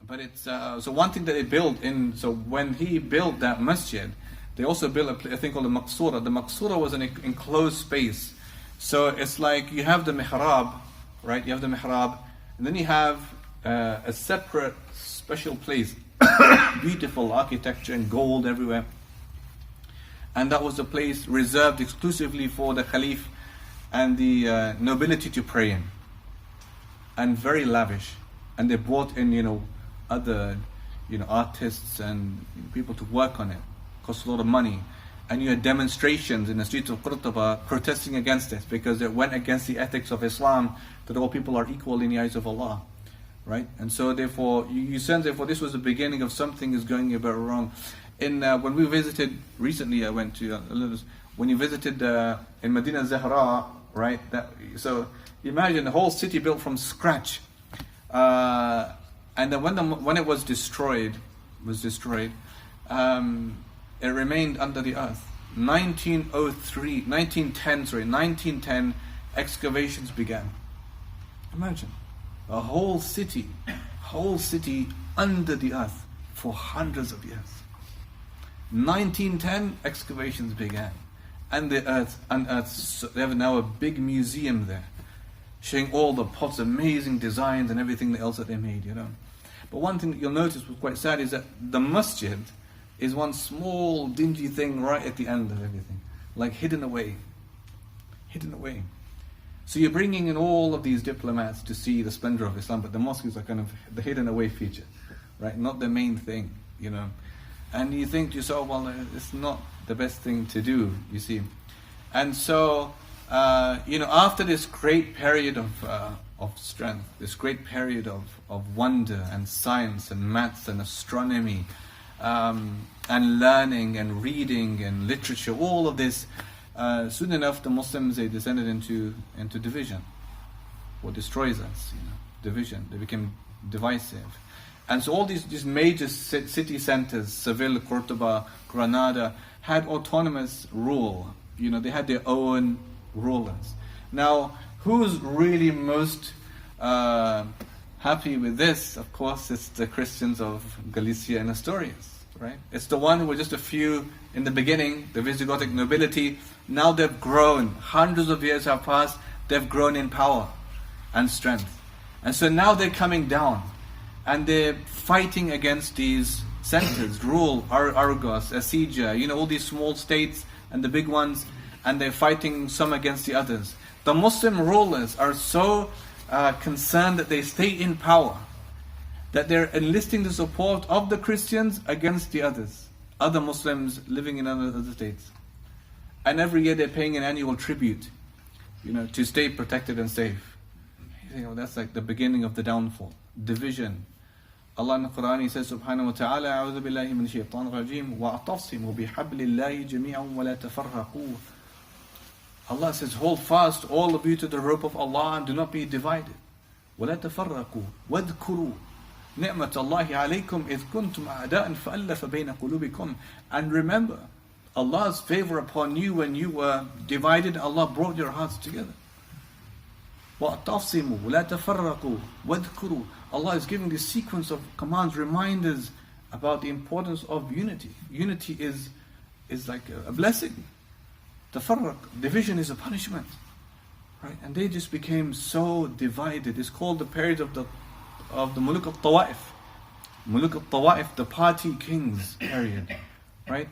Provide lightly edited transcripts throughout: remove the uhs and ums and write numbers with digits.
But it's so one thing that they built in. So when he built that masjid, they also built a thing called the maqsura. The maqsura was an enclosed space. So it's like you have the mihrab, right? You have the mihrab, and then you have a separate special place, beautiful architecture and gold everywhere. And that was a place reserved exclusively for the Khalif and the nobility to pray in. And very lavish. And they brought in, other, artists and people to work on it. Cost a lot of money. And you had demonstrations in the streets of Qurtuba protesting against it because it went against the ethics of Islam, that all people are equal in the eyes of Allah. Right? And so therefore, you sense therefore this was the beginning of something is going a bit wrong. When we visited, recently I went to, when you visited in Medina Zahra, right? So imagine the whole city built from scratch. And then when it was destroyed, it remained under the earth. 1910 excavations began. Imagine, a whole city under the earth for hundreds of years. 1910 excavations began, and they have now a big museum there, showing all the pots, amazing designs and everything else that they made. But one thing that you'll notice was quite sad is that the masjid is one small dingy thing right at the end of everything, like hidden away. So you're bringing in all of these diplomats to see the splendor of Islam, but the mosques are kind of the hidden away feature, right? Not the main thing, And you think to yourself, well, it's not the best thing to do, you see. And so, after this great period of strength, this great period of wonder and science and maths and astronomy, and learning and reading and literature, all of this, soon enough the Muslims, they descended into division. What destroys us, division. They became divisive. And so all these major city centers, Seville, Cordoba, Granada, had autonomous rule. They had their own rulers. Now, who's really most happy with this? Of course, it's the Christians of Galicia and Asturias, right? It's the one who were just a few in the beginning, the Visigothic nobility. Now they've grown. Hundreds of years have passed. They've grown in power and strength. And so now they're coming down. And they're fighting against these centers, rule, Argos, Asija, all these small states and the big ones, and they're fighting some against the others. The Muslim rulers are so concerned that they stay in power, that they're enlisting the support of the Christians against the others, other Muslims living in other states. And every year they're paying an annual tribute, to stay protected and safe. That's like the beginning of the downfall, division. Allah in the Quran, He says, Subhanahu wa Ta'ala, أعوذ بالله من الشيطان الرجيم وأعتصموا بحبل الله جميعا ولا تفرقوا. Allah says, hold fast all of you to the rope of Allah and do not be divided. ولا تفرقوا واذكروا نعمة الله عليكم إذ كنتم أعداء فألف بين قلوبكم. And remember Allah's favor upon you when you were divided. Allah brought your hearts together. وَأَتَفْصِمُوا وَلَا تَفَرَّقُوا وَاذْكُرُوا. Allah is giving this sequence of commands, reminders about the importance of unity. Unity is like a blessing. Tafarraq, division, is a punishment. Right? And they just became so divided. It's called the period of the Muluk al-Tawa'if. Muluk al-Tawa'if, the party kings period. Right?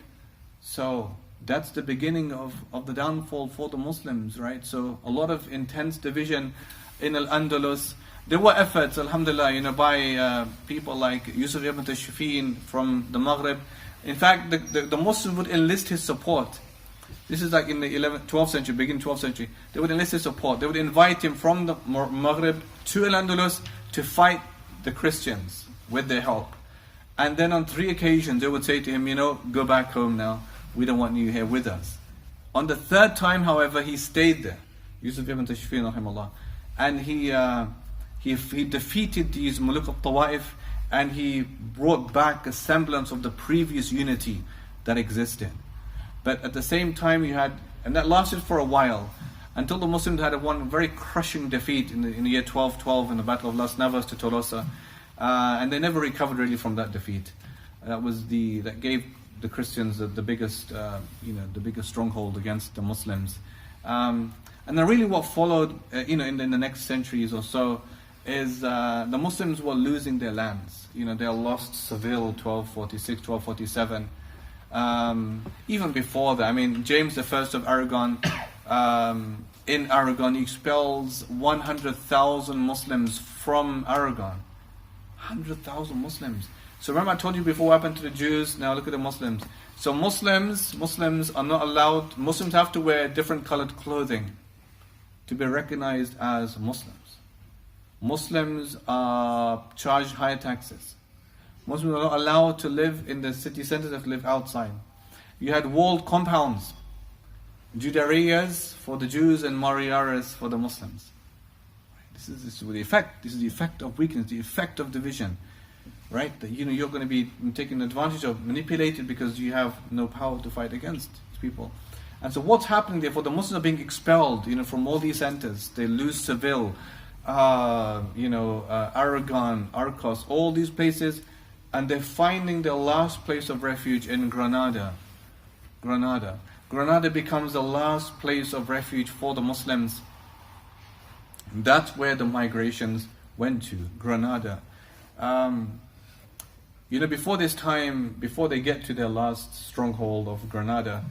So that's the beginning of the downfall for the Muslims, right? So a lot of intense division in Al-Andalus. There were efforts, alhamdulillah, by people like Yusuf ibn Tashfin from the Maghrib. In fact, the Muslims would enlist his support. This is like in the 12th century, beginning 12th century. They would enlist his support. They would invite him from the Maghrib to Al-Andalus to fight the Christians with their help. And then on 3 occasions, they would say to him, go back home now. We don't want you here with us. On the 3rd time, however, he stayed there. Yusuf ibn Tashfin, rahimahullah. And he defeated these Muluk al-Tawa'if, and he brought back a semblance of the previous unity that existed. But at the same time and that lasted for a while, until the Muslims had one very crushing defeat in the year 1212 in the Battle of Las Navas to Tolosa. And they never recovered really from that defeat. That gave the Christians the biggest, the biggest stronghold against the Muslims. And then really what followed, in the next centuries or so, is the Muslims were losing their lands. They lost Seville 1246, 1247. Even before that, James I of Aragon, in Aragon, he expels 100,000 Muslims from Aragon. 100,000 Muslims. So remember I told you before what happened to the Jews, now look at the Muslims. So Muslims are not allowed, Muslims have to wear different colored clothing to be recognized as Muslims. Muslims are charged higher taxes. Muslims are not allowed to live in the city centers, they have to live outside. You had walled compounds, Judarias for the Jews and Mariaras for the Muslims. This is the effect. This is the effect of weakness, the effect of division. Right? That you're going to be taken advantage of, manipulated because you have no power to fight against these people. And so what's happening therefore? The Muslims are being expelled, from all these centers. They lose Seville, Aragon, Arcos, all these places, and they're finding their last place of refuge in Granada. Granada becomes the last place of refuge for the Muslims. That's where the migrations went to, Granada. Before this time, before they get to their last stronghold of Granada,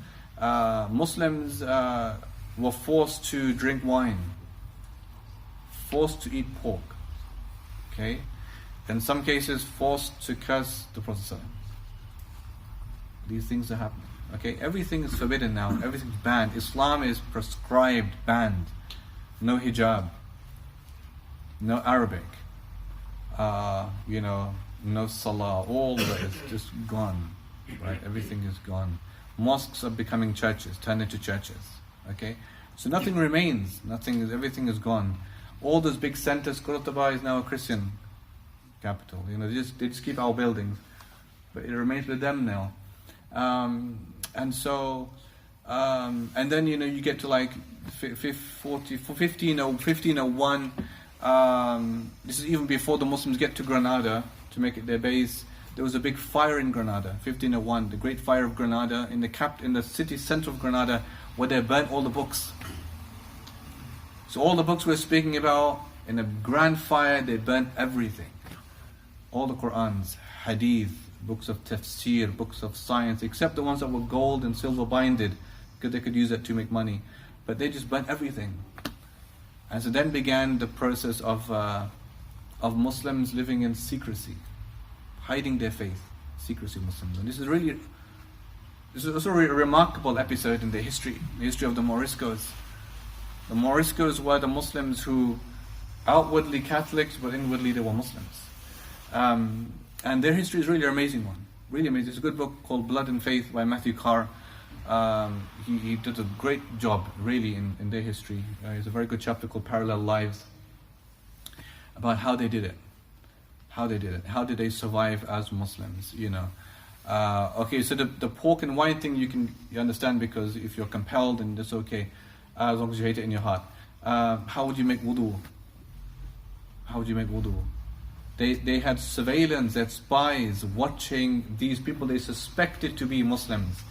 Muslims were forced to drink wine, forced to eat pork, okay? In some cases, forced to curse the Prophet ﷺ. These things are happening, okay? Everything is forbidden now, everything's banned. Islam is prescribed, banned. No hijab, no Arabic, no salah, all of it is just gone, right? Everything is gone. Mosques are becoming churches, turned into churches, okay? So nothing remains, everything is gone. All those big centers, Qurtuba is now a Christian capital. They just keep our buildings, but it remains with them now. And then you get to like 1501. This is even before the Muslims get to Granada to make it their base. There was a big fire in Granada, 1501, the Great Fire of Granada, in the city center of Granada, where they burnt all the books. So all the books we're speaking about, in a grand fire, they burnt everything. All the Qur'ans, hadith, books of tafsir, books of science, except the ones that were gold and silver binded, because they could use that to make money. But they just burnt everything. And so then began the process of Muslims living in secrecy, hiding their faith, secrecy Muslims. And this is also a remarkable episode in the history of the Moriscos. The Moriscos were the Muslims who outwardly Catholics, but inwardly they were Muslims. And their history is really an amazing one, really amazing. There's a good book called Blood and Faith by Matthew Carr. He did a great job, really, in their history. There's a very good chapter called Parallel Lives, about how they did it. How did they survive as Muslims, Okay, so the pork and wine thing you understand, because if you're compelled, then that's okay, as long as you hate it in your heart. How would you make wudu? They had surveillance, they had spies watching these people they suspected to be Muslims.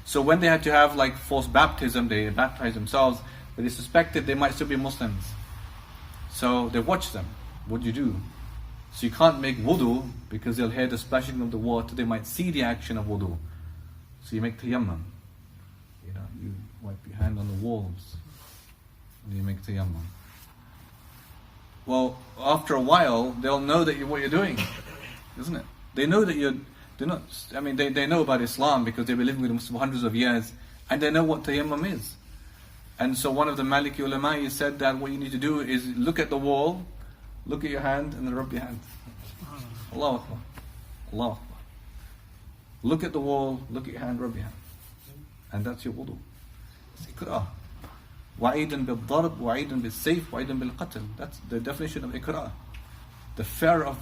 So when they had to have forced baptism, they baptized themselves, but they suspected they might still be Muslims. So they watched them. What do you do? So you can't make wudu because they'll hear the splashing of the water, they might see the action of wudu. So you make tayammum. You wipe your hand on the walls and you make tayammum. Well, after a while, they'll know that what you're doing, isn't it? They know that they know about Islam because they've been living with Muslims for hundreds of years, and they know what tayammum is. And so one of the Maliki ulama said that what you need to do is look at the wall, look at your hand, and then rub your hand. Allahu Akbar. Allahu Akbar. Look at the wall, look at your hand, rub your hand. And that's your wudu. It's ikrah. وَعِيدًا بِالضَّرْبِ وَعِيدًا بِالسَّيْفِ وَعِيدًا بِالْقَتْلِ. That's the definition of ikrah. The fear of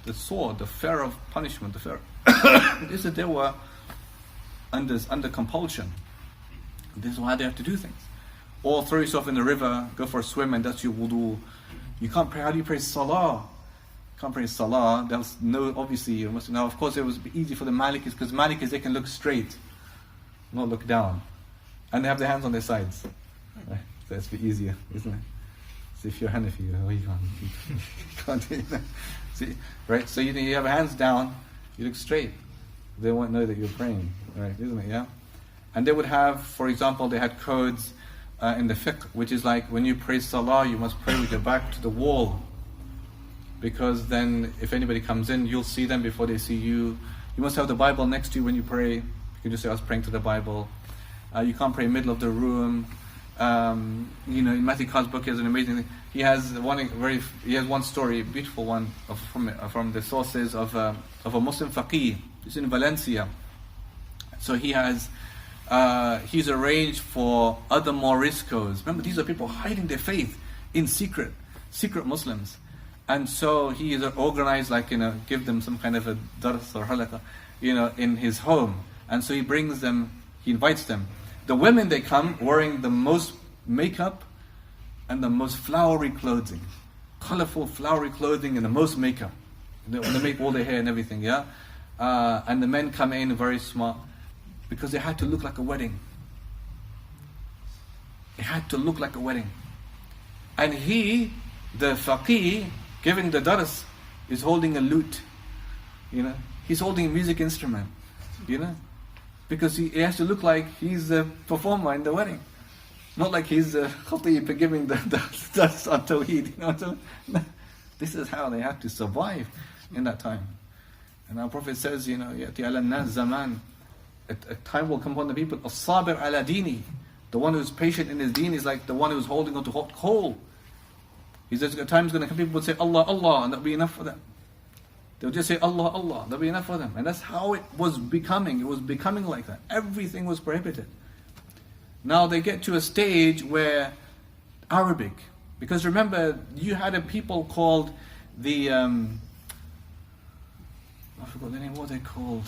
the sword, the fear of punishment, the fear. This is that they were under compulsion. This is why they have to do things. Or throw yourself in the river, go for a swim, and that's your wudu. You can't pray. How do you pray salah? can't pray Salah, they'll know, obviously, you must. Now, of course, it was easy for the Malikis, because Malikis, they can look straight, not look down. And they have their hands on their sides. Right? So it's a bit easier, isn't it? So if you're Hanafi, you can't do that. See, right? So you have your hands down, you look straight. They won't know that you're praying, right? Isn't it? Yeah. And they would have, for example, they had codes in the fiqh, which is like when you pray Salah, you must pray with your back to the wall, because then if anybody comes in, you'll see them before they see you. You must have the Bible next to you when you pray. You can just say, I was praying to the Bible. You can't pray in the middle of the room. In Matthew Khan's book, he has an amazing thing. He has one story, a beautiful one, from the sources of a Muslim faqih. He's in Valencia. So he's arranged for other Moriscos. Remember, these are people hiding their faith in secret Muslims. And so he is organized, give them some kind of a dars or halaqah, in his home. And so he invites them. The women, they come wearing the most makeup and the most flowery clothing. Colorful, flowery clothing and the most makeup. They make all their hair and everything, yeah? And the men come in very smart, because they had to look like a wedding. It had to look like a wedding. And he, the faqih, giving the dars, is holding a lute. He's holding a music instrument. Because he has to look like he's the performer in the wedding. Not like he's the khatib giving the dars on Tawheed. So, this is how they had to survive in that time. And our Prophet says, يَأْتِي عَلَى النَّاسِ زَمَانٍ, a time will come upon the people, الصَّابِرْ عَلَى دِينِهِ, the one who's patient in his deen is like the one who's holding on to hot coal. He says, a time is going to come, people would say, Allah, Allah, and that'll be enough for them. They'll just say, Allah, Allah, that'll be enough for them. And that's how it was becoming. It was becoming like that. Everything was prohibited. Now they get to a stage where Arabic, because remember, you had a people called the, I forgot the name, what they called,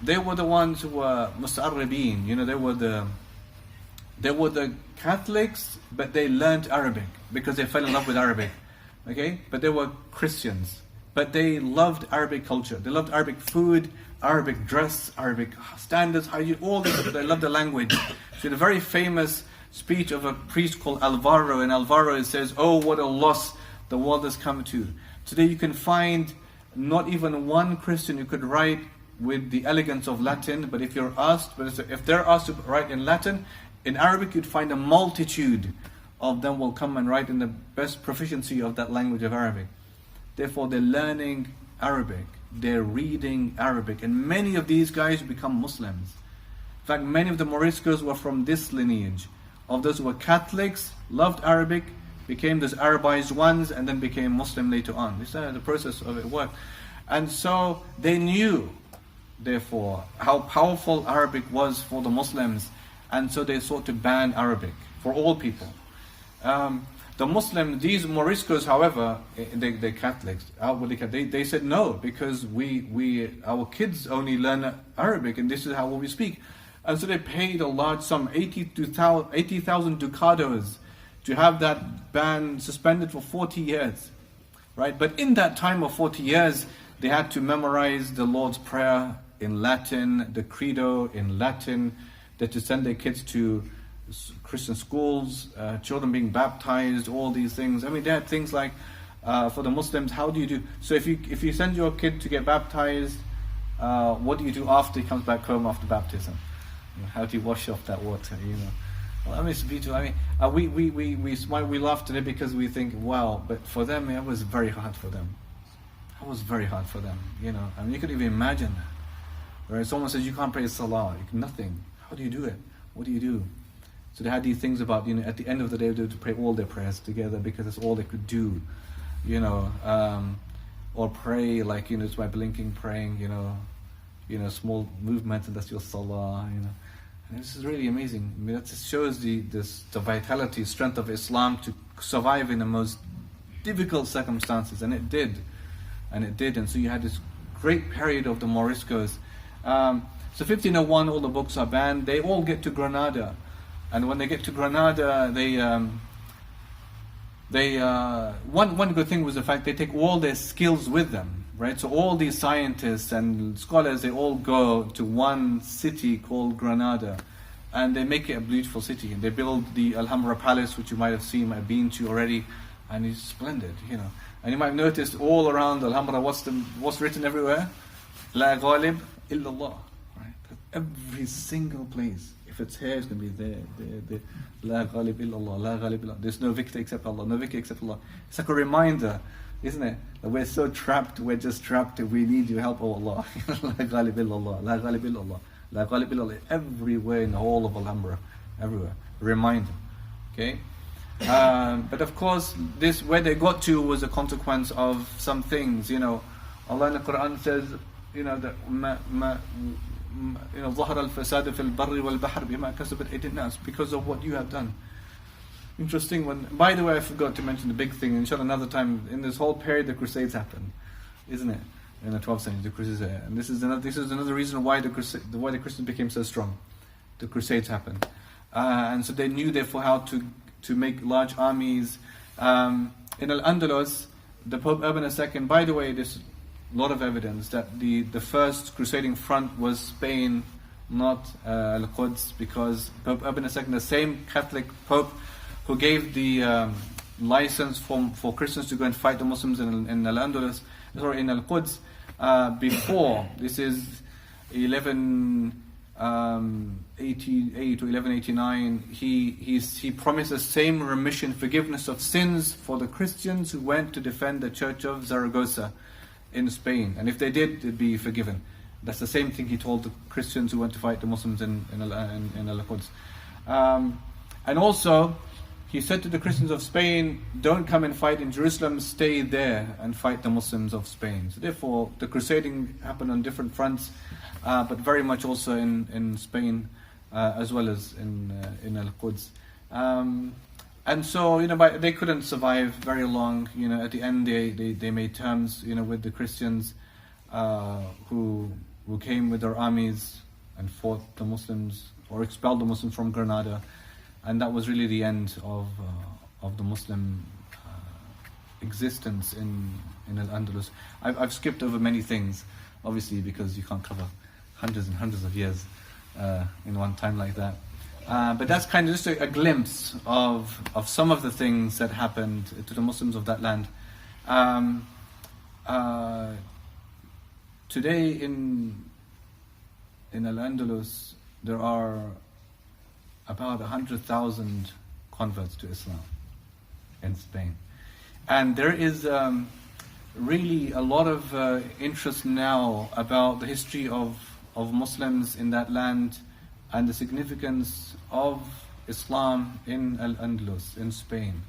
they were the ones who were musta'arribeen, they were the Catholics, but they learned Arabic because they fell in love with Arabic. Okay? But they were Christians. But they loved Arabic culture. They loved Arabic food, Arabic dress, Arabic standards, hygiene, all this. They loved the language. So the very famous speech of a priest called Alvaro. In Alvaro it says, "Oh, what a loss the world has come to." Today you can find not even one Christian who could write with the elegance of Latin, but if they're asked to write in Latin, in Arabic you'd find a multitude of them will come and write in the best proficiency of that language of Arabic. Therefore they're learning Arabic, they're reading Arabic, and many of these guys become Muslims. In fact, many of the Moriscos were from this lineage, of those who were Catholics, loved Arabic, became those Arabized ones, and then became Muslim later on. This is the process of it worked. And so they knew, therefore, how powerful Arabic was for the Muslims, and so they sought to ban Arabic for all people. The Muslims, these Moriscos, however, they're Catholics. They said no, because our kids only learn Arabic, and this is how we speak. And so they paid a large sum, 80,000 ducados, to have that ban suspended for 40 years. Right? But in that time of 40 years, they had to memorize the Lord's Prayer in Latin, the Credo in Latin. They had to send their kids to Christian schools, children being baptized, all these things. I mean, they had things like, for the Muslims, how do you do? So if you send your kid to get baptized, what do you do after he comes back home after baptism? How do you wash off that water? Well, I mean, it's beautiful. I mean, we smile, we laugh today because we think, wow, but for them, it was very hard for them. It was very hard for them. I mean, you could even imagine that. Right? Someone says you can't pray Salah, nothing. How do you do it? What do you do? So they had these things about, at the end of the day, they had to pray all their prayers together because that's all they could do, or pray like, it's by blinking, praying, small movements, and that's your salah, And this is really amazing. I mean, that just shows the vitality, strength of Islam to survive in the most difficult circumstances, and it did. And so you had this great period of the Moriscos. So 1501, all the books are banned. They all get to Granada. And when they get to Granada, one good thing was the fact they take all their skills with them, right? So all these scientists and scholars, they all go to one city called Granada, and they make it a beautiful city. And they build the Alhambra Palace, which you might have seen, might have been to already, and it's splendid, you know. And you might have noticed all around Alhambra, what's written everywhere? La ghalib illallah, right? Every single place. If it's here, it's going to be there. La ghalib illallah, la ghalib illallah. There's no victor except Allah, no victor except Allah. It's like a reminder, isn't it? That we're so trapped, we're just trapped, we need your help, oh Allah. La ghalib illallah, la ghalib illallah, la ghalib illallah. Everywhere in the whole of Alhambra, everywhere. A reminder, okay? But of course, this where they got to was a consequence of some things. You know, Allah in the Quran says, you know, that ظهر الفساد في البر والبحر بما كسبت أيدي الناس, because of what you have done. Interesting one. By the way, I forgot to mention the big thing. Inshallah, another time. In this whole period, the Crusades happened, isn't it? In the 12th century, the Crusades, and this is another reason why the Christians became so strong. The Crusades happened, and so they knew therefore how to make large armies. In Al-Andalus, the Pope Urban II, by the way, there's a lot of evidence that the first crusading front was Spain, not Al-Quds, because Pope Urban II, the same Catholic Pope who gave the license for Christians to go and fight the Muslims in Al-Andalus, or in Al-Quds, before, this is 1188 or 1189, he promised the same remission, forgiveness of sins for the Christians who went to defend the church of Zaragoza in Spain, and if they did, they'd be forgiven. That's the same thing he told the Christians who went to fight the Muslims in Al-Quds. And also, he said to the Christians of Spain, don't come and fight in Jerusalem, stay there and fight the Muslims of Spain. So therefore, the crusading happened on different fronts, but very much also in Spain, as well as in Al-Quds. And so, you know, they couldn't survive very long. You know, at the end, they made terms, you know, with the Christians who came with their armies and fought the Muslims or expelled the Muslims from Granada, and that was really the end of the Muslim existence in Al-Andalus. I've skipped over many things, obviously, because you can't cover hundreds and hundreds of years in one time like that. But that's kind of just a glimpse of some of the things that happened to the Muslims of that land. Today in Al-Andalus, there are about 100,000 converts to Islam in Spain. And there is really a lot of interest now about the history of Muslims in that land and the significance of Islam in Al-Andalus, in Spain.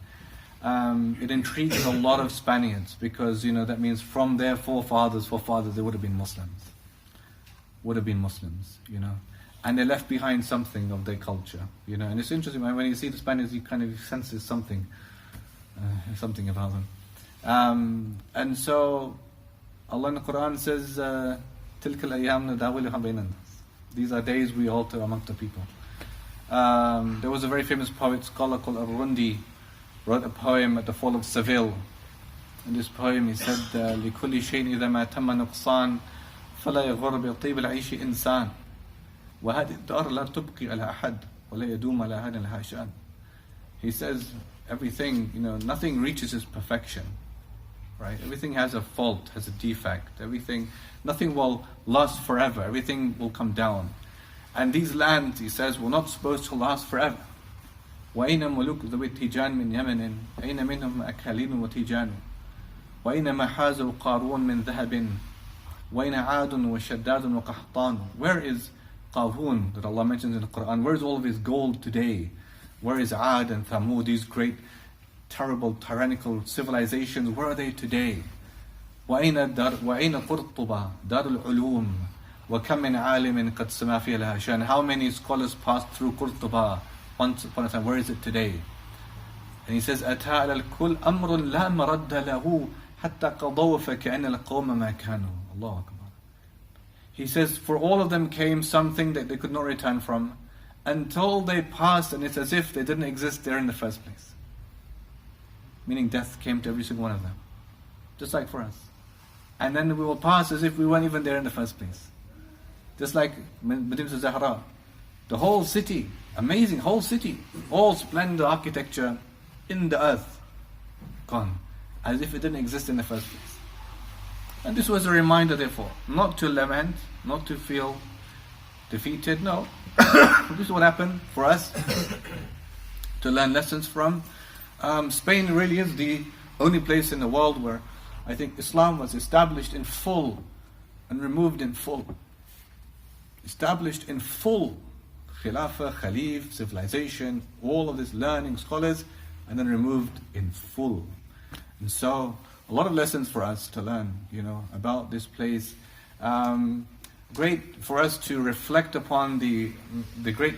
It intrigues a lot of Spaniards because, you know, that means from their forefathers, they would have been Muslims. You know. And they left behind something of their culture, you know. And it's interesting, when you see the Spaniards, you kind of sense there's something about them. And so, Allah in the Quran says, تِلْكَ الْأَيَّامُ نُدَاوِلُهَا بَيْنَ النَّاسِ. These are days we alter among the people. There was a very famous poet, scholar called Al-Rundi, wrote a poem at the fall of Seville. In this poem he said, لِكُلِّ شَيْءٍ إِذَا مَا تَمَّ نُقْصَانٍ فَلَا يَغُرَّ بِطِيبِ الْعَيْشِ إِنسَانٍ وَهَذِهِ الدَّارُ لَا تُبْقِي عَلَى أَحَدٍ وَلَا يَدُومَ عَلَى أَحَدٍ لَهَا شَأْنٌ. He says, everything, you know, nothing reaches its perfection, right? Everything has a fault, has a defect. Nothing will last forever. Everything will come down. And these lands, he says, were not supposed to last forever. وَأَيْنَ مُلُوكُ ذَوِي التِّيجَانِ مِنْ يَمَنٍ أَيْنَ مِنْهُمْ أَكَالِينُ وَتِيجَانُ وَأَيْنَ مَحَازُوا قَارُونَ مِنْ ذَهَبٍ وَأَيْنَ عَادٌ وَشَدَّادٌ وَقَحْطَانٌ. Where is Qarun that Allah mentions in the Quran? Where is all of his gold today? Where is Ad and Thamud, these great, terrible, tyrannical civilizations? Where are they today? وَأَيْنَ قُرْطُبَةٌ دَارُ الْعُلُومِ وَكَمْ مِنْ عَالِمٍ قَدْ سَمَا فِيهَا لَهَا شَأْنٌ. How many scholars passed through Qurtuba once upon a time? Where is it today? And he says, أَتَى عَلَى الْكُلْ أَمْرٌ لَا مَرَدَّ لَهُ حَتَّى قَضَوْا فَكَأَنَّ الْقَوْمَ مَا كَانُوا. Allahu Akbar. He says, for all of them came something that they could not return from until they passed, and it's as if they didn't exist there in the first place. meaning death came to every single one of them, just like for us. And then we will pass as if we weren't even there in the first place. Just like Medina Zahra, the whole city, amazing whole city, all splendor, architecture in the earth, gone, as if it didn't exist in the first place. And this was a reminder, therefore, not to lament, not to feel defeated. No, this is what happened for us to learn lessons from. Spain really is the only place in the world where I think Islam was established in full and removed in full. Established in full. Khilafah, Khalif, civilization, all of this learning, scholars, and then removed in full. And so, a lot of lessons for us to learn, about this place. Great for us to reflect upon the great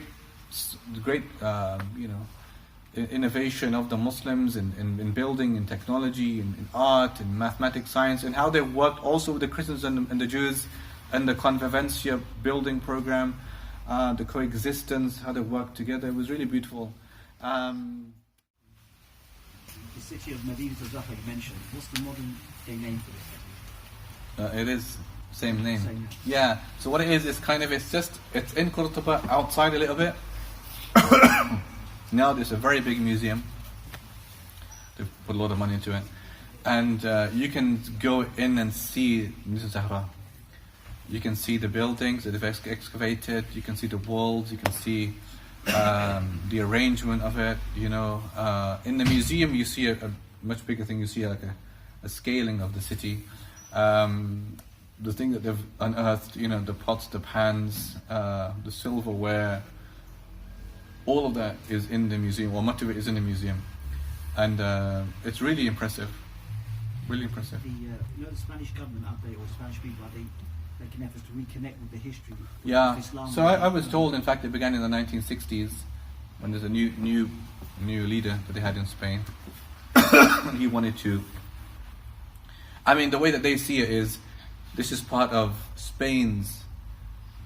innovation of the Muslims in building, in technology, in art, in mathematics, science, and how they worked also with the Christians and the Jews, and the convivencia building program, the coexistence, how they worked together. It was really beautiful. The city of Medina Zahra you mentioned, what's the modern day name for this city? It is same name. Yeah. So what it is it's in Qurtuba, outside a little bit. Now there's a very big museum. They've put a lot of money into it, and you can go in and see Medina Zahra. You can see the buildings that they've excavated. You can see the walls. You can see the arrangement of it. In the museum you see a much bigger thing. You see like a scaling of the city. The thing that they've unearthed, the pots, the pans, the silverware, all of that is in the museum, or much of it is in the museum. And it's really impressive. Really impressive. The Spanish government, are they, or Spanish people, are they making efforts to reconnect with the history of Islam? So I was told, in fact, it began in the 1960s, when there's a new leader that they had in Spain. And he wanted to... the way that they see it is, this is part of Spain's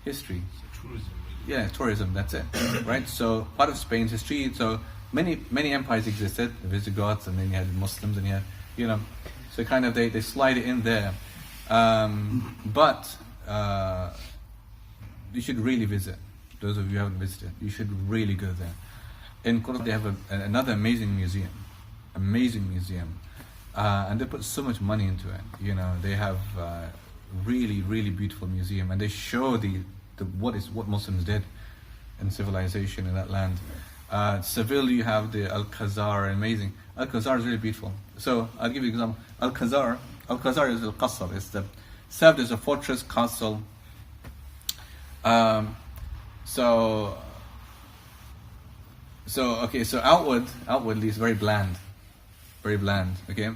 history. Tourism. Yeah, tourism, that's it. Right? So, part of Spain's history. So, many empires existed, the Visigoths, and then you had the Muslims, and you had, so kind of they slide it in there. But you should really visit. Those of you who haven't visited, you should really go there. In Qurtuba, they have another amazing museum. And they put so much money into it. They have really, really beautiful museum, and they show what Muslims did in civilization in that land. Seville, you have the Alcazar, amazing. Alcazar is really beautiful. So I'll give you an example. Alcazar is Al-Qasr. It's served as a fortress castle. So outwardly it's very bland, okay,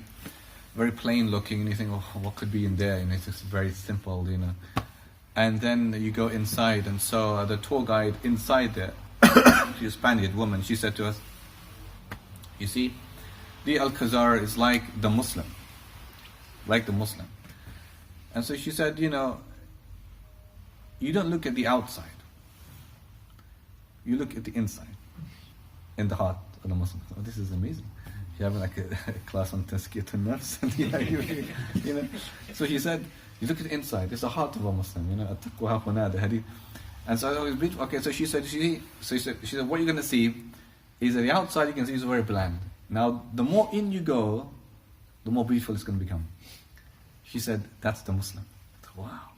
very plain looking, and you think, what could be in there? And it's just very simple, And then you go inside, and so the tour guide inside there, she's a Spaniard woman. She said to us, "You see, the Alcazar is like the Muslim. And so she said, you don't look at the outside. You look at the inside, in the heart of the Muslim." Oh, this is amazing. You have like a class on tazkiyat an-nafs, So she said, you look at the inside. It's the heart of a Muslim. At-taqwa huna, the hadith. And so it was beautiful. Okay, so she said, she said, what you're going to see is that the outside you can see is very bland. Now, the more in you go, the more beautiful it's going to become. She said, that's the Muslim. Wow.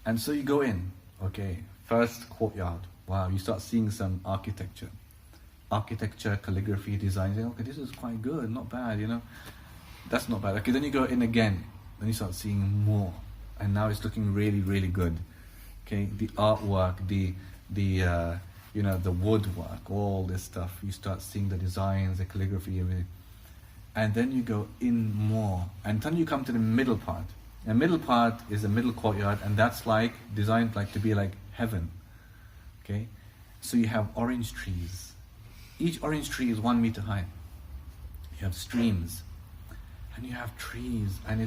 And so you go in. Okay, first courtyard. Wow, you start seeing some architecture, calligraphy, design. Okay, this is quite good, not bad, That's not bad. Okay, then you go in again. Then you start seeing more, and now it's looking really, really good. Okay, the artwork, the woodwork, all this stuff. You start seeing the designs, the calligraphy, everything, and then you go in more, and then you come to the middle part. The middle part is the middle courtyard, and that's like designed like to be like heaven. Okay, so you have orange trees. Each orange tree is 1 meter high. You have streams. And you have trees, and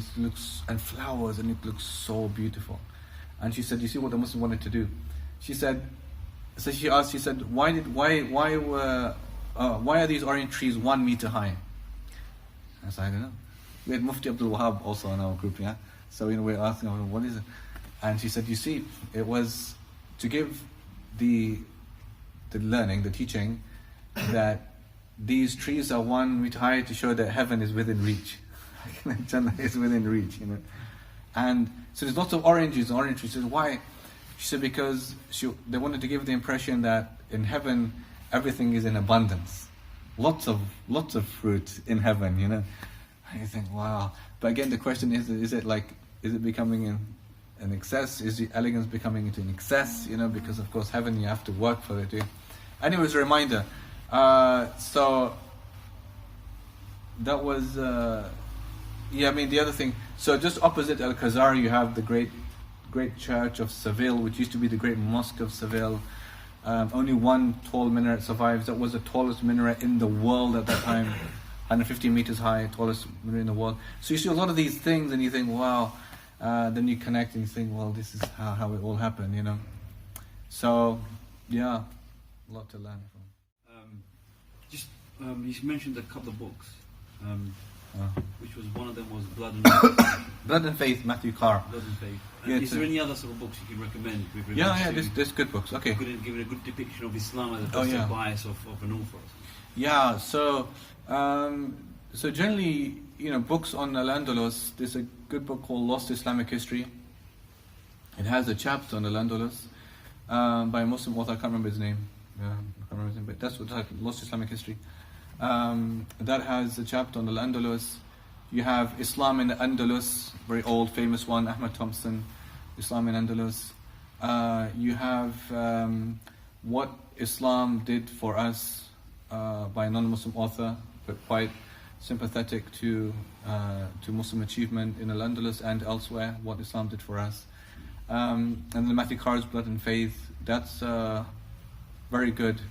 and flowers, and it looks so beautiful. And she said, "You see what the Muslim wanted to do?" She said, "Why are these orange trees 1 meter high?" I said, I don't know. We had Mufti Abdul Wahab also in our group, yeah? So, we were asking her, what is it? And she said, you see, it was to give the learning, the teaching, that these trees are 1 meter high to show that heaven is within reach. Jannah is within reach, And so there's lots of oranges and orange trees. She said, why? She said, because they wanted to give the impression that in heaven, everything is in abundance. Lots of fruit in heaven, And you think, wow. But again, the question is it becoming an excess? Is the elegance becoming into an excess? Because of course, heaven, you have to work for it. Anyways, a reminder. So that was, the other thing. So just opposite Al-Khazar, you have the great church of Seville, which used to be the great mosque of Seville. Only one tall minaret survives. That was the tallest minaret in the world at that time. 150 meters high, tallest minaret in the world. So you see a lot of these things and you think, wow. Then you connect and you think, well, this is how it all happened, So, yeah, a lot to learn from. You mentioned a couple of books, which was one of them was Blood and Blood and Faith, Matthew Carr. Blood and Faith. Yeah, is there any other sort of books you can recommend? With there's good books. Okay. Give it a good depiction of Islam as opposed to the bias of an author. Yeah. So generally, books on Al-Andalus. There's a good book called Lost Islamic History. It has a chapter on Al-Andalus by a Muslim author. I can't remember his name. But that's what title, Lost Islamic History. That has a chapter on Al-Andalus. You have Islam in the Andalus, very old, famous one, Ahmad Thompson, Islam in Andalus. You have What Islam Did for Us by a non-Muslim author, but quite sympathetic to Muslim achievement in Al-Andalus and elsewhere, What Islam Did for Us. And then Matthew Carr's Blood and Faith, that's very good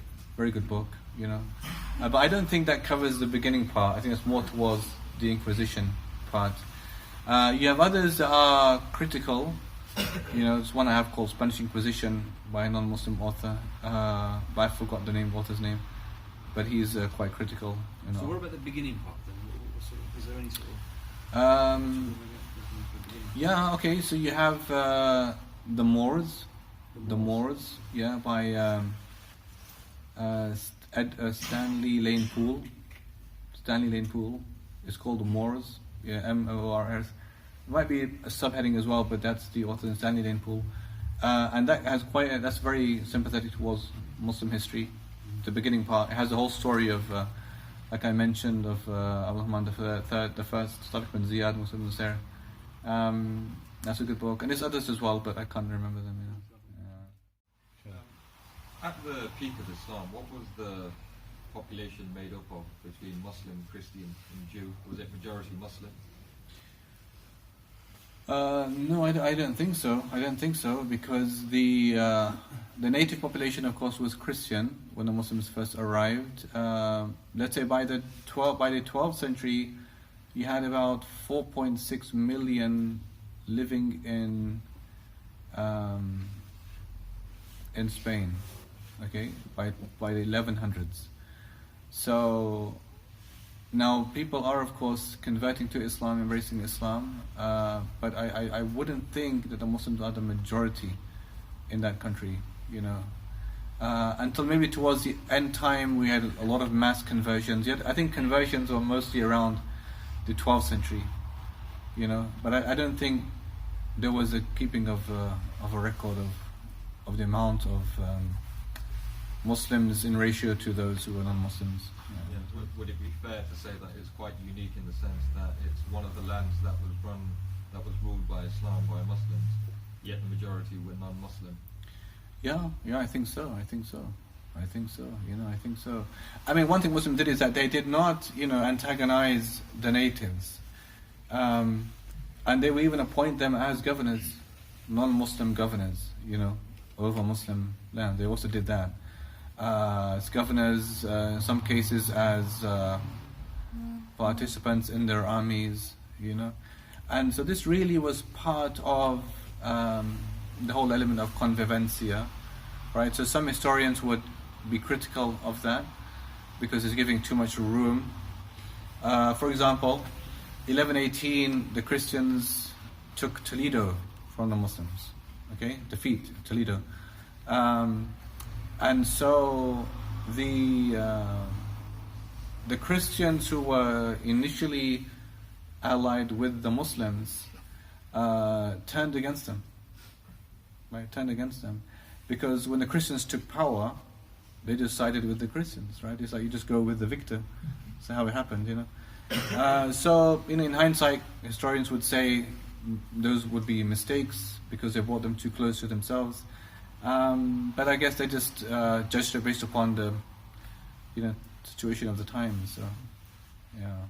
book, but I don't think that covers the beginning part. I think it's more towards the Inquisition part. You have others that are critical. There's one I have called Spanish Inquisition by a non-Muslim author, but I forgot the author's name. But he's quite critical. So what about the beginning part then? Is there any sort of... Yeah. Okay. So you have the Moors. The Moors. Yeah, by Stanley Lane Poole. Stanley Lane Poole. It's called The Moors. Yeah, M-O-R-S. It might be a subheading as well, but that's the author, Stanley Lane Poole. And that has that's very sympathetic towards Muslim history. The beginning part, it has the whole story of, like I mentioned, of Uthmaan the first, Tariq bin Ziyad, Muslim Nusayr. That's a good book. And there's others as well, but I can't remember them. At the peak of Islam, what was the population made up of between Muslim, Christian and Jew? Was it majority Muslim? No, I don't think so. I don't think so, because the native population, of course, was Christian when the Muslims first arrived. Let's say by the 12th century, you had about 4.6 million living in Spain. Okay, by the 1100s. So now people are, of course, converting to Islam, embracing Islam, but I wouldn't think that the Muslims are the majority in that country, until maybe towards the end time we had a lot of mass conversions. Yet I think conversions were mostly around the 12th century, but I don't think there was a keeping of a record of the amount of Muslims in ratio to those who were non-Muslims. Would it be fair to say that it's quite unique in the sense that it's one of the lands that was ruled by Islam, by Muslims, yet the majority were non-Muslim? Yeah, I think so. I mean, one thing Muslims did is that they did not, antagonize the natives, and they would even appoint them as governors, non-Muslim governors, over Muslim land. They also did that. As governors, in some cases as participants in their armies, and so this really was part of the whole element of convivencia, right? So some historians would be critical of that because it's giving too much room For example, 1118, the Christians took Toledo from the Muslims. Okay, defeat Toledo, and so the Christians who were initially allied with the Muslims turned against them. Right, turned against them, because when the Christians took power, they just sided with the Christians. Right, it's like you just go with the victor. That's how it happened, you know. So, in hindsight, historians would say those would be mistakes because they brought them too close to themselves. But I guess they just judged it based upon the, situation of the time. So, yeah.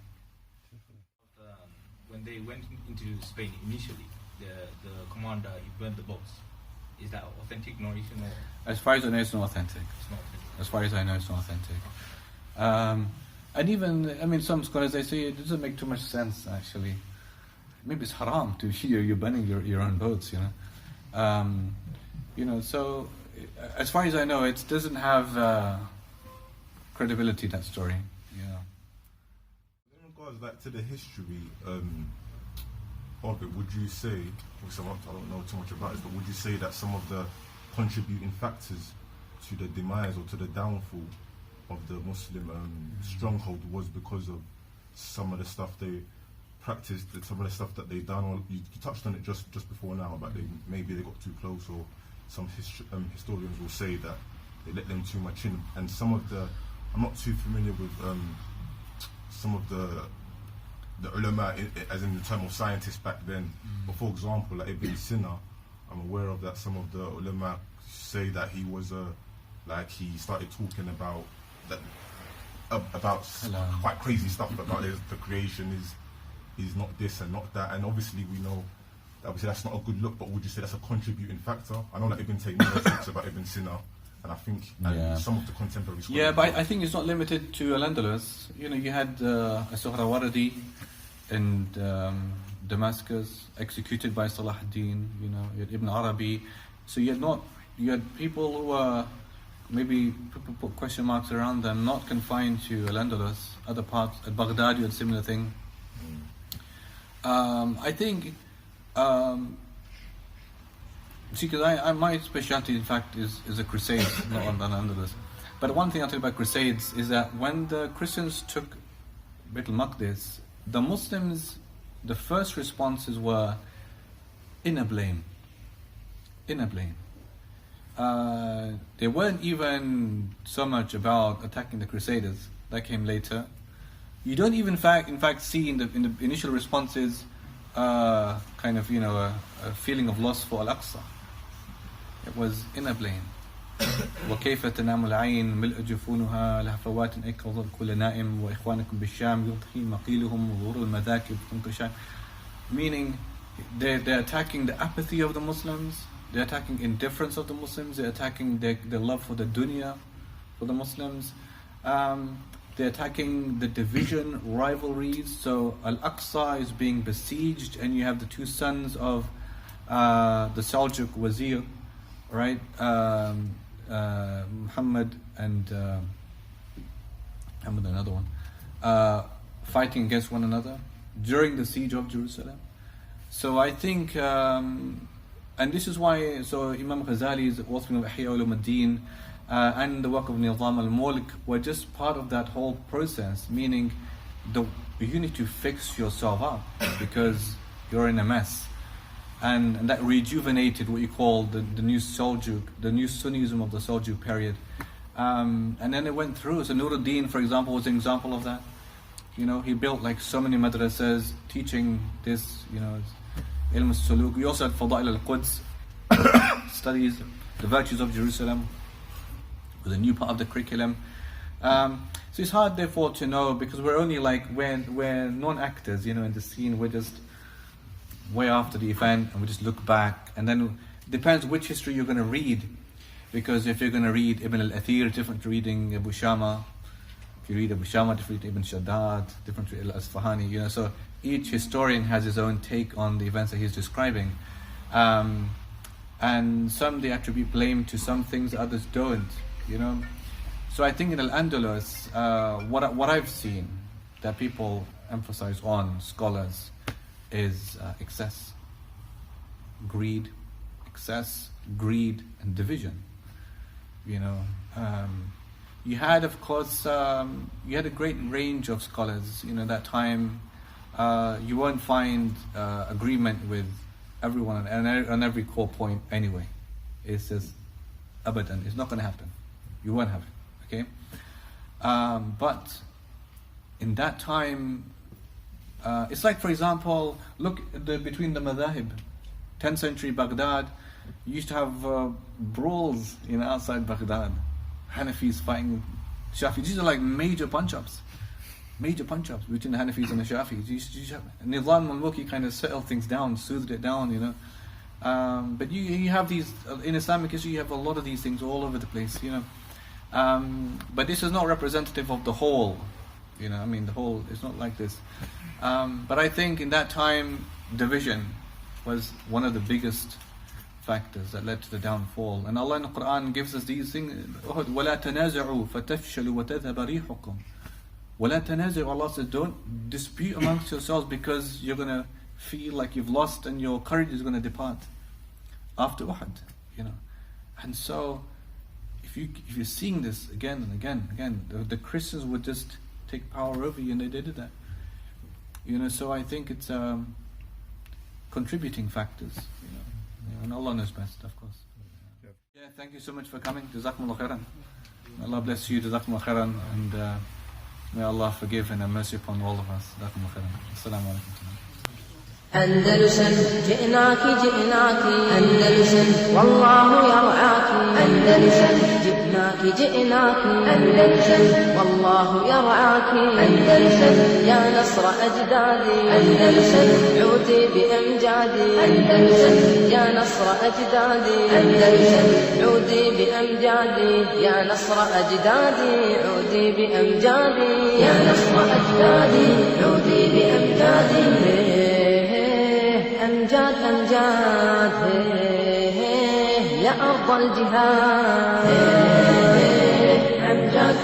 When they went into Spain initially, the commander he burned the boats. Is that authentic narration or? As far as I know, it's not authentic. It's not authentic. As far as I know, it's not authentic. And even, some scholars, they say it doesn't make too much sense, actually. Maybe it's haram to hear you burning your own boats, so as far as I know, it doesn't have credibility, that story. Yeah. In regards to the history of it, would you say, obviously I don't know too much about it, but would you say that some of the contributing factors to the demise or to the downfall of the Muslim stronghold was because of some of the stuff they practiced, some of the stuff that they done? Or you touched on it just before now, but maybe they got too close, or some historians will say that they let them too much in. And some of the, I'm not too familiar with some of the ulama, as in the term of scientists back then. But for example, like Ibn Sina, I'm aware of that some of the ulama say that he was he started talking about quite crazy stuff about the creation is not this and not that, and obviously we know that obviously that's not a good look. But would you say that's a contributing factor? I know that Ibn Taymiyyah talks about Ibn Sina, and I think some of the contemporary scholars. Yeah, but I think it's not limited to Al-Andalus. You had As-Suhrawardi in Damascus, executed by Salah ad-Din. You had Ibn Arabi. So you had people who were, maybe people put question marks around them, not confined to Al-Andalus, other parts. At Baghdad, you had a similar thing. I think, because my specialty, in fact, is the Crusades, not on Al-Andalus. But one thing I'll tell you about Crusades is that when the Christians took Bayt al-Maqdis, the Muslims, the first responses were inner blame. Inner blame. They weren't even so much about attacking the Crusaders. That came later. You don't even, in fact, see in the initial responses a feeling of loss for Al-Aqsa. It was inner blame. وكيف تنام العين ملء جفونها لهفوات أيقظ كل نائم وإخوانكم بالشام يضحي مقيلهم وظهور المذاكب تنكشان. Meaning, they're attacking the apathy of the Muslims. They're attacking indifference of the Muslims. They're attacking their love for the dunya, for the Muslims. They're attacking the division, rivalries. So Al-Aqsa is being besieged, and you have the two sons of the Seljuk Wazir, right? Muhammad and another one, fighting against one another during the siege of Jerusalem. So I think, and this is why, so Imam Ghazali's authoring of Ihya Ulumuddin and the work of Nizam al-Mulk were just part of that whole process, meaning you need to fix yourself up because you're in a mess. And that rejuvenated what you call the new Seljuk, the new Sunnism of the Seljuk period. And then it went through. So Nuruddin, for example, was an example of that. He built like so many madrasas teaching this, Ilm al-Suluk. We also had Fada'il al-Quds, studies the virtues of Jerusalem, was a new part of the curriculum. So it's hard, therefore, to know, because we're only we're non-actors, in the scene. We're just way after the event, and we just look back. And then it depends which history you're going to read, because if you're going to read Ibn al-Athir, different to reading Abu Shama. If you read Abu Shama, different to Ibn Shaddad, different to al-Asfahani. So each historian has his own take on the events that he's describing. And some they attribute blame to some things, others don't. So I think in Al-Andalus, what I've seen, that people emphasize on, scholars, is excess. Greed, excess, greed, and division. You know, you had, of course, you had a great range of scholars. You know, that time, you won't find agreement with everyone on every core point anyway. It's just abadan. It's not going to happen. You won't have it. Okay, but in that time, it's like, for example, look between the madhahib. 10th century Baghdad, you used to have brawls, you know, outside Baghdad. Hanafis fighting Shafis. These are like major punch-ups between the Hanafis and the Shafis. You used to have Nizam al-Mulki kind of settled things down, soothed it down, you know. But you have these, in Islamic history, you have a lot of these things all over the place, you know. But this is not representative of the whole, you know, I mean, the whole, it's not like this. But I think in that time, division was one of the biggest factors that led to the downfall. And Allah in the Quran gives us these things. وَلَا تَنَازِعُوا فَتَفْشَلُوا وَتَذْهَبَ رِيحُكُمْ. وَلَا تَنَازِعُوا, Allah says, don't dispute amongst yourselves, because you're going to feel like you've lost and your courage is going to depart after Uhud, you know. And so, if you're seeing this again and again, the Christians would just take power over you, and they did that. You know, so I think it's contributing factors, you know, and Allah knows best, of course. Yeah, thank you so much for coming. Jazakumullah khairan. Allah bless you. Jazakumullah khairan, and may Allah forgive and have mercy upon all of us. Jazakumullah khairan. Assalamu alaikum. أندلسا جئناك أندلسا والله يرعاك أندلسا جئناك أندلسا والله يرعاك أندلسا يا نصر أجدادي أندلسا عودي بأمجادي أندلسا يا نصر أجدادي أندلسا عودي بأمجادي يا نصر أجدادي عودي بأمجادي يا نصر أجدادي عودي بأمجادي أمجاد يا أرض الجهاد أمجاد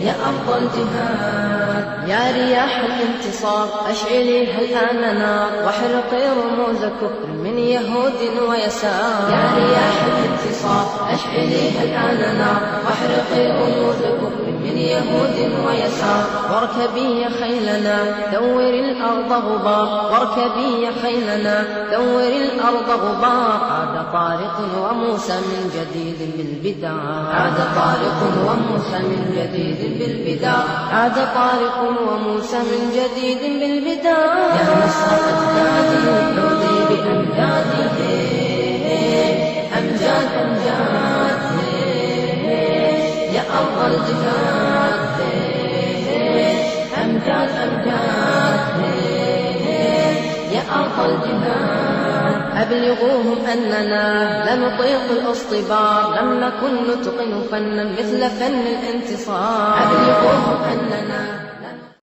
يا أرض الجهاد يا رياح الانتصار أشعليها الآن نار واحرقي رموز كفر من يهود ويسار يا رياح الانتصار أشعليها الآن نار واحرقي رموز كفر من يهود ويسار واركبي يا خيلنا دور الأرض غبار واركبي يا خيلنا دور الأرض غبار عاد طارق وموسى من جديد بالبدار عاد طارق وموسى من جديد بالبدار عاد طارق وموسى من جديد بالبدار يا نصر أجدادي عودي بأمجادي أمجاد يا أرض الجهاد أمجاد يا أرض الجهاد أبلغوهم أننا لنطيق الاصطبار لم نكن نتقن فنا مثل فن الانتصار أبلغوهم أننا